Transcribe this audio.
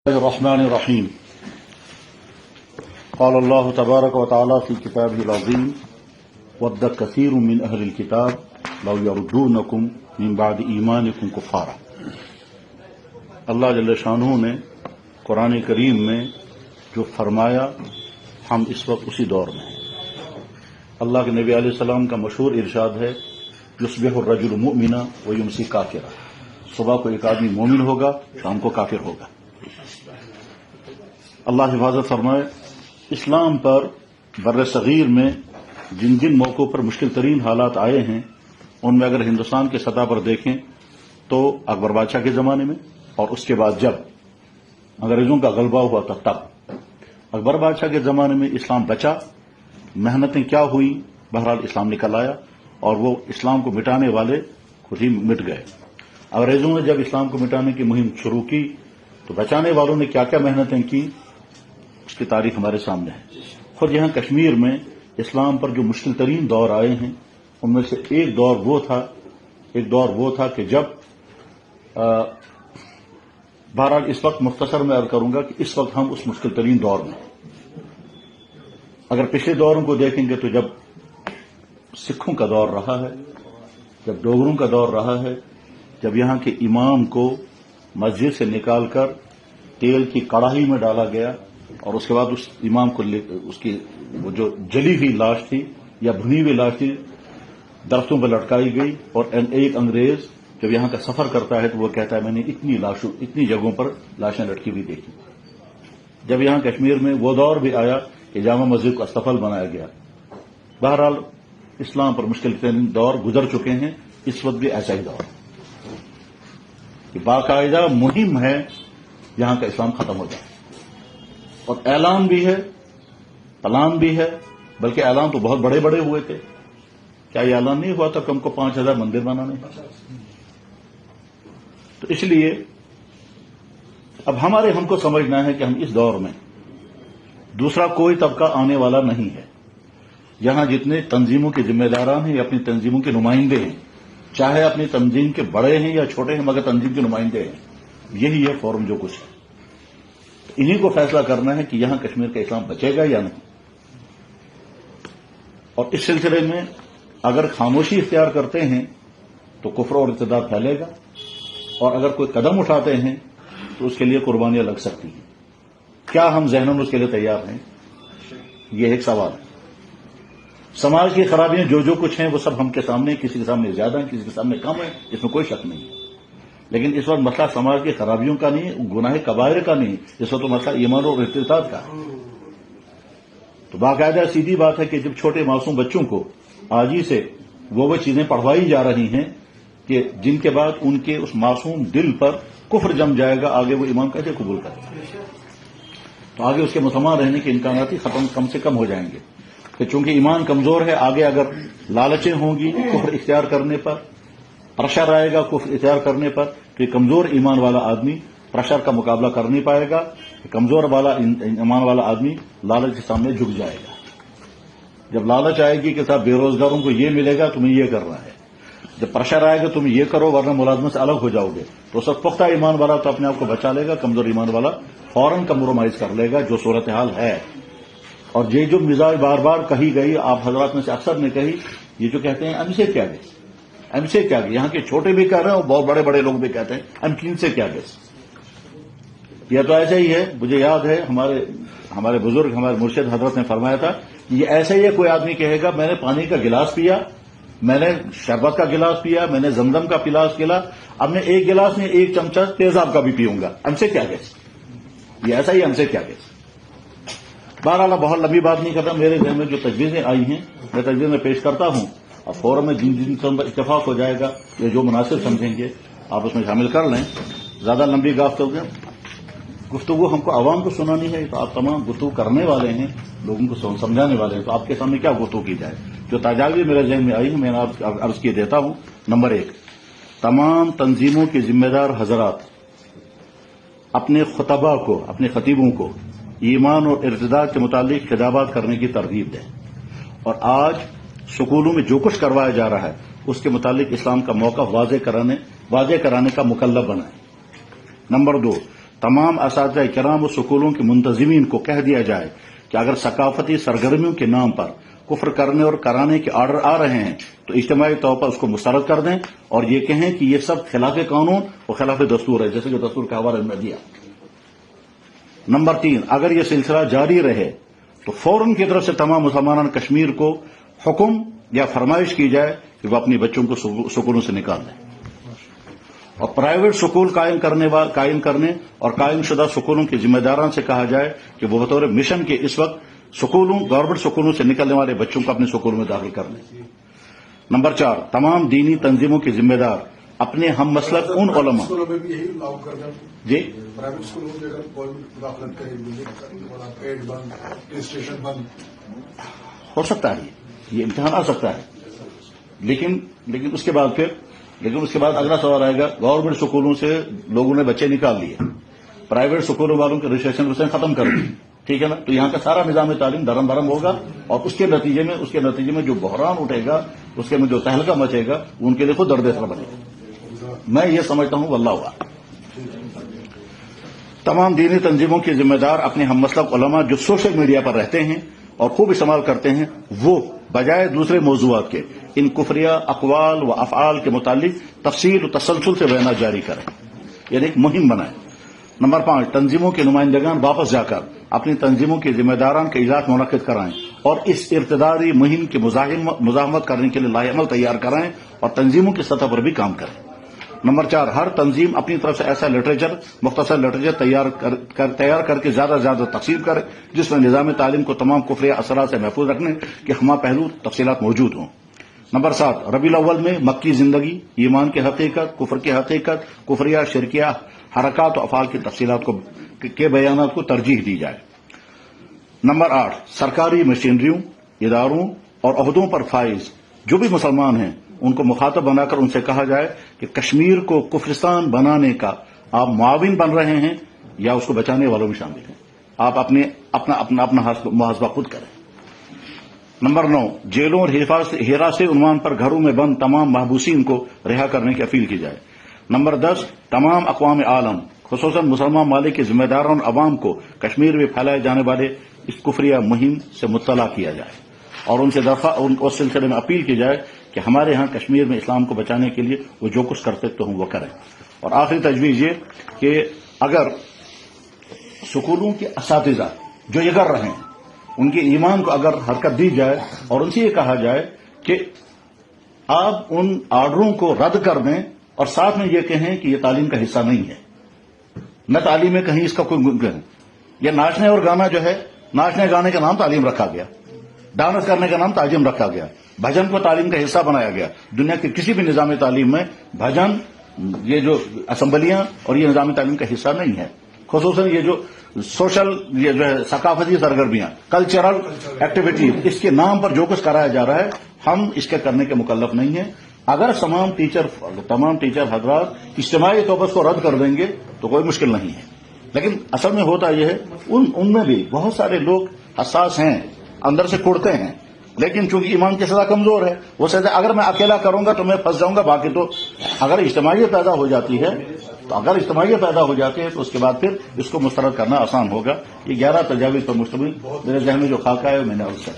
الرحمن الرحيم قال الله تبارك وتعالى في كتابه العظيم ود كثير من أهل الكتاب لو يردونكم من بعد إيمانكم كفارا. اللہ جل شانہ نے قرآن کریم میں جو فرمایا ہم اس وقت اسی دور میں ہیں. اللہ کے نبی علیہ السلام کا مشہور ارشاد ہے یصبح الرجل مؤمنا ویمسی کافرا. صبح کو ایک آدمی مومن ہوگا، شام کو کافر ہوگا. اللہ حفاظت فرمائے. اسلام پر بر صغیر میں جن جن موقعوں پر مشکل ترین حالات آئے ہیں ان میں اگر ہندوستان کے سطح پر دیکھیں تو اکبر بادشاہ کے زمانے میں اور اس کے بعد جب انگریزوں کا غلبہ ہوا تھا تب. اکبر بادشاہ کے زمانے میں اسلام بچا، محنتیں کیا ہوئی، بہرحال اسلام نکل آیا اور وہ اسلام کو مٹانے والے خود ہی مٹ گئے. انگریزوں نے جب اسلام کو مٹانے کی مہم شروع کی تو بچانے والوں نے کیا کیا محنتیں کی اس کی تاریخ ہمارے سامنے ہے. خود یہاں کشمیر میں اسلام پر جو مشکل ترین دور آئے ہیں ان میں سے ایک دور وہ تھا کہ جب بہرحال اس وقت مختصر میں عرض کروں گا کہ اس وقت ہم اس مشکل ترین دور میں. اگر پچھلے دوروں کو دیکھیں گے تو جب سکھوں کا دور رہا ہے، جب ڈوگروں کا دور رہا ہے، جب یہاں کے امام کو مسجد سے نکال کر تیل کی کڑاہی میں ڈالا گیا اور اس کے بعد اس امام کو اس کی وہ جو جلی ہوئی لاش تھی یا بھنی ہوئی لاش تھی درختوں پر لٹکائی گئی. اور ایک انگریز جب یہاں کا سفر کرتا ہے تو وہ کہتا ہے میں نے اتنی جگہوں پر لاشیں لٹکی ہوئی دیکھی. جب یہاں کشمیر میں وہ دور بھی آیا کہ جامع مسجد کو استقبال بنایا گیا. بہرحال اسلام پر مشکل ترین دور گزر چکے ہیں. اس وقت بھی ایسا ہی دور کہ باقاعدہ مہم ہے یہاں کا اسلام ختم ہو جائے اور اعلان بھی ہے، پلان بھی ہے. بلکہ اعلان تو بہت بڑے بڑے ہوئے تھے. کیا یہ اعلان نہیں ہوا تھا کہ ہم کو 5000 مندر بنانے؟ تو اس لیے اب ہم کو سمجھنا ہے کہ ہم اس دور میں دوسرا کوئی طبقہ آنے والا نہیں ہے. یہاں جتنے تنظیموں کے ذمہ داران ہیں یا اپنی تنظیموں کے نمائندے ہیں، چاہے اپنی تنظیم کے بڑے ہیں یا چھوٹے ہیں مگر تنظیم کے نمائندے ہیں، یہی ہے فورم جو کچھ ہے. انہی کو فیصلہ کرنا ہے کہ یہاں کشمیر کا اسلام بچے گا یا نہیں. اور اس سلسلے میں اگر خاموشی اختیار کرتے ہیں تو کفر اور ارتداد پھیلے گا، اور اگر کوئی قدم اٹھاتے ہیں تو اس کے لیے قربانیاں لگ سکتی ہیں. کیا ہم ذہناً اس کے لیے تیار ہیں؟ یہ ایک سوال ہے. سماج کی خرابیاں جو کچھ ہیں وہ سب ہم کے سامنے، کسی کے سامنے زیادہ ہیں، کسی کے سامنے کم ہیں، اس میں کوئی شک نہیں ہے. لیکن اس وقت مسئلہ سماج کی خرابیوں کا نہیں، گناہ کبائر کا نہیں، اس وقت تو مسئلہ ایمان اور ارتداد کا ہے. تو باقاعدہ سیدھی بات ہے کہ جب چھوٹے معصوم بچوں کو آج ہی سے وہ چیزیں پڑھوائی جا رہی ہیں کہ جن کے بعد ان کے اس معصوم دل پر کفر جم جائے گا، آگے وہ ایمان کیسے قبول کرے؟ تو آگے اس کے مسلمان رہنے کے امکانات ہی کم سے کم ہو جائیں گے. کہ چونکہ ایمان کمزور ہے، آگے اگر لالچیں ہوں گی کفر اختیار کرنے پر، پریشر آئے گا کفر اختیار کرنے پر، تو یہ کمزور ایمان والا آدمی پریشر کا مقابلہ کر نہیں پائے گا. کمزور ایمان والا آدمی لالچ کے سامنے جھک جائے گا. جب لالچ آئے گی کہ صاحب بے روزگاروں کو یہ ملے گا، تمہیں یہ کرنا ہے، جب پریشر آئے گا تم یہ کرو ورنہ ملازمت سے الگ ہو جاؤ گے، تو سب پختہ ایمان والا تو اپنے آپ کو بچا لے گا، کمزور ایمان والا فوراً کمپرومائز کر لے گا، جو صورتحال ہے. اور یہ جو مزاج بار بار کہی گئی، آپ حضرات میں سے اکثر نے کہی، یہ جو کہتے ہیں ایم سے کیا گئے، یہاں کے چھوٹے بھی کہہ رہے ہیں اور بہت بڑے لوگ بھی کہتے ہیں ایم کین سے کیا گئے. یہ تو ایسا ہی ہے. مجھے یاد ہے ہمارے بزرگ، ہمارے مرشد حضرت نے فرمایا تھا کہ یہ ایسا ہی ہے، کوئی آدمی کہے گا میں نے پانی کا گلاس پیا، میں نے شربت کا گلاس پیا، میں نے زمزم کا گلاس پیا، اب میں ایک گلاس میں ایک چمچہ تیزاب کا بھی پیوں گا، ہم سے کیا گئے. یہ ایسا ہی ہم سے کیا گئے. بہرحال بہت لمبی بات نہیں کرتا. میرے ذہن میں جو تجویزیں آئی ہیں میں تجویز میں پیش کرتا ہوں، اور فورم میں جن پر اتفاق ہو جائے گا یا جو مناسب سمجھیں گے آپ اس میں شامل کر لیں. زیادہ لمبی گفتگو ہم کو عوام کو سنانی ہے، تو آپ تمام گفتگو کرنے والے ہیں، لوگوں کو سمجھانے والے ہیں، تو آپ کے سامنے کیا گفتگو کی جائے. جو تجاویز میرے ذہن میں آئی ہیں میں آپ عرض کیے دیتا ہوں. نمبر 1، تمام تنظیموں کے ذمہ دار حضرات اپنے خطبہ کو، اپنے خطیبوں کو ایمان اور ارتداد کے متعلق خطابات کرنے کی ترغیب دیں، اور آج سکولوں میں جو کچھ کروایا جا رہا ہے اس کے متعلق اسلام کا موقع واضح کرانے کا مکلف بنائیں. نمبر 2، تمام اساتذہ کرام و سکولوں کے منتظمین کو کہہ دیا جائے کہ اگر ثقافتی سرگرمیوں کے نام پر کفر کرنے اور کرانے کے آرڈر آ رہے ہیں تو اجتماعی طور پر اس کو مسترد کر دیں اور یہ کہیں کہ یہ سب خلاف قانون اور خلاف دستور ہے، جیسے کہ دستور کا حوالہ میں دیا۔ نمبر 3، اگر یہ سلسلہ جاری رہے تو فوراً کی طرف سے تمام مسلمان کشمیر کو حکم یا فرمائش کی جائے کہ وہ اپنی بچوں کو سکولوں سے نکال دیں، اور پرائیویٹ سکول قائم کرنے اور قائم شدہ سکولوں کے ذمہ داران سے کہا جائے کہ وہ بطور مشن کے اس وقت گورنمنٹ سکولوں سے نکلنے والے بچوں کو اپنے سکولوں میں داخل کر لیں۔ نمبر 4، تمام دینی تنظیموں کے ذمہ دار اپنے ہم مسلک ان علماء جی ہو سکتا ہے یہ امتحان آ سکتا ہے، لیکن اس کے بعد اگلا سوال آئے گا، گورنمنٹ سکولوں سے لوگوں نے بچے نکال لیے، پرائیویٹ سکولوں والوں کے رجسٹریشن ختم کر دی، ٹھیک ہے نا، تو یہاں کا سارا نظام تعلیم درم برم ہوگا، اور اس کے نتیجے میں جو بحران اٹھے گا، اس کے میں جو تہلکہ مچے گا، ان کے لیے خود درد سر بنے گا۔ میں یہ سمجھتا ہوں واللہ اعلم۔ تمام دینی تنظیموں کے ذمہ دار اپنے ہم مسلک علماء جو سوشل میڈیا پر رہتے ہیں اور خوب استعمال کرتے ہیں، وہ بجائے دوسرے موضوعات کے ان کفریہ اقوال و افعال کے متعلق تفصیل و تسلسل سے بیانات جاری کریں، یعنی ایک مہم بنائیں۔ نمبر 5، تنظیموں کے نمائندگان واپس جا کر اپنی تنظیموں کے ذمہ داران کے اجلاس منعقد کرائیں اور اس ارتدادی مہم کی مزاحمت کرنے کے لیے لائحہ عمل تیار کرائیں اور تنظیموں کی سطح پر بھی کام کریں۔ نمبر 4، ہر تنظیم اپنی طرف سے ایسا مختصر لٹریچر تیار کر کے زیادہ سے زیادہ تقسیم کرے جس میں نظام تعلیم کو تمام کفریہ اثرات سے محفوظ رکھنے کے ہمہ پہلو تفصیلات موجود ہوں۔ نمبر 7، ربیع الاول میں مکی زندگی، ایمان کی حقیقت، کفر کی حقیقت، کفریہ شرکیہ حرکات و افعال کی تفصیلات کے بیانات کو ترجیح دی جائے۔ نمبر 8، سرکاری مشینریوں، اداروں اور عہدوں پر فائز جو بھی مسلمان ہیں ان کو مخاطب بنا کر ان سے کہا جائے کہ کشمیر کو کفرستان بنانے کا آپ معاون بن رہے ہیں یا اس کو بچانے والوں میں شامل ہیں، آپ اپنا محاسبہ خود کریں۔ نمبر 9، جیلوں اور حراست عنوان پر گھروں میں بند تمام محبوسین کو رہا کرنے کی اپیل کی جائے۔ نمبر 10، تمام اقوام عالم خصوصاً مسلمان ممالک کے ذمہ داران اور عوام کو کشمیر میں پھیلائے جانے والے اس کفریہ مہم سے مطلع کیا جائے اور ان سے اس سلسلے میں اپیل کی جائے کہ ہمارے ہاں کشمیر میں اسلام کو بچانے کے لیے وہ جو کچھ کر سکتے ہوں وہ کریں۔ اور آخری تجویز یہ کہ اگر سکولوں کے اساتذہ جو یہ کر رہے ہیں ان کے ایمان کو اگر حرکت دی جائے اور ان سے یہ کہا جائے کہ آپ ان آرڈروں کو رد کر دیں اور ساتھ میں یہ کہیں کہ یہ تعلیم کا حصہ نہیں ہے، نہ تعلیم میں کہیں اس کا کوئی ممکن ہے، یہ ناچنے اور گانا جو ہے، ناچنے گانے کا نام تعلیم رکھا گیا، ڈانس کرنے کا نام تعلیم رکھا گیا، بھجن کو تعلیم کا حصہ بنایا گیا۔ دنیا کے کسی بھی نظام تعلیم میں بھجن، یہ جو اسمبلیاں اور یہ نظام تعلیم کا حصہ نہیں ہے، خصوصاً یہ جو سوشل، یہ جو ہے ثقافتی سرگرمیاں، کلچرل ایکٹیویٹیز، اس کے نام پر جو کچھ کرایا جا رہا ہے ہم اس کے کرنے کے مکلف نہیں ہیں۔ اگر تمام ٹیچر حضرات اجتماعی طور پر اس کو رد کر دیں گے تو کوئی مشکل نہیں ہے، لیکن اصل میں ہوتا یہ ہے ان میں بھی بہت سارے لوگ حساس ہیں، اندر سے کڑتے ہیں، لیکن چونکہ ایمان کی سزا کمزور ہے، وہ سزا اگر میں اکیلا کروں گا تو میں پھنس جاؤں گا، باقی تو اگر اجتماعیت پیدا ہو جاتی ہے تو اس کے بعد پھر اس کو مسترد کرنا آسان ہوگا۔ یہ 11 تجاویز پر مشتمل میرے ذہن میں جو خاکہ ہے میں نے عرض کیا۔